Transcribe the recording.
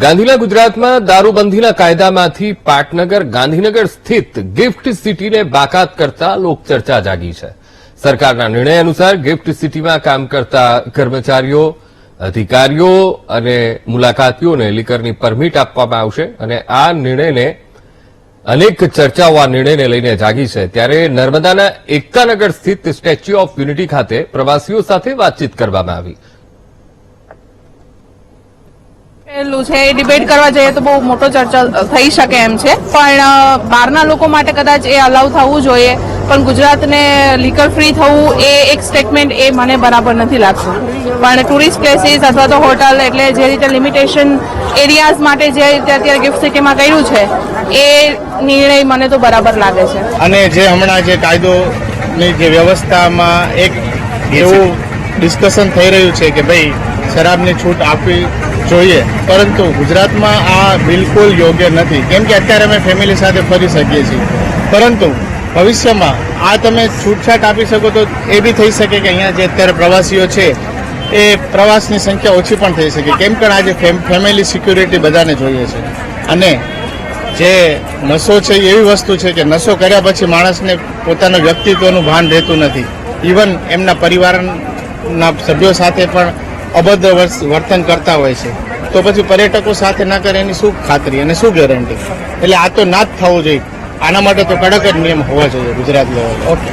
ગાંધીના ગુજરાતમાં દારૂબંધીના કાયદામાંથી પાટનગર ગાંધીનગર સ્થિત ગિફ્ટ સિટીને બાકાત કરતા લોકચર્ચા જાગી છે। સરકારના નિર્ણય અનુસાર ગિફ્ટ સિટીમાં કામ કરતા કર્મચારીઓ, અધિકારીઓ અને મુલાકાતીઓને લીકરની પરમિટ આપવામાં આવશે અને આ નિર્ણયને અનેક ચર્ચાઓ આ નિર્ણયને લઈને જાગી છે। ત્યારે નર્મદાના એકતાનગર સ્થિત સ્ટેચ્યુ ઓફ યુનિટી ખાતે પ્રવાસીઓ સાથે વાતચીત કરવામાં આવી। ડિબેટ કરવા જઈએ તો બહુ મોટો ચર્ચા થઈ શકે એમ છે, પણ બહારના લોકો માટે કદાચ એ અલાઉ થવું જોઈએ, પણ ગુજરાતને લીકર ફ્રી થવું એ એક સ્ટેટમેન્ટ એ મને બરાબર નથી લાગતું। પણ ટુરિસ્ટ પ્લેસીસ અથવા તો હોટલ એટલે જે રીતે લિમિટેશન એરિયાઝ માટે જે રીતે અત્યારે ગિફ્ટ સિટીમાં કર્યું છે એ નિર્ણય મને તો બરાબર લાગે છે। અને જે હમણાં જે કાયદોની જે વ્યવસ્થામાં એક એવું ડિસ્કશન થઈ રહ્યું છે કે ભાઈ શરાબની છૂટ આપવી જોઈએ, પરંતુ ગુજરાતમાં આ બિલકુલ યોગ્ય નથી, કેમ કે અત્યારે અમે ફેમિલી સાથે ફરી શકીએ છીએ, પરંતુ ભવિષ્યમાં આ તમે છૂટછાટ આપી શકો તો એ બી થઈ શકે કે અહીંયા જે અત્યારે પ્રવાસીઓ છે એ પ્રવાસની સંખ્યા ઓછી પણ થઈ શકે, કેમ કે આજે ફેમિલી સિક્યુરિટી બધાને જોઈએ છે। અને જે નશો છે એવી વસ્તુ છે કે નશો કર્યા પછી માણસને પોતાના વ્યક્તિત્વનું ભાન રહેતું નથી, ઇવન એમના પરિવારના સભ્યો સાથે પણ અભદ્ર વર્તન કરતા હોય છે, તો પછી પર્યટકો સાથે ના કરે એની શું ખાતરી અને શું ગેરંટી? એટલે આ તો ના જ થવું જોઈએ, આના માટે તો કડક જ નિયમ હોવા જોઈએ ગુજરાત લેવલ। ઓકે।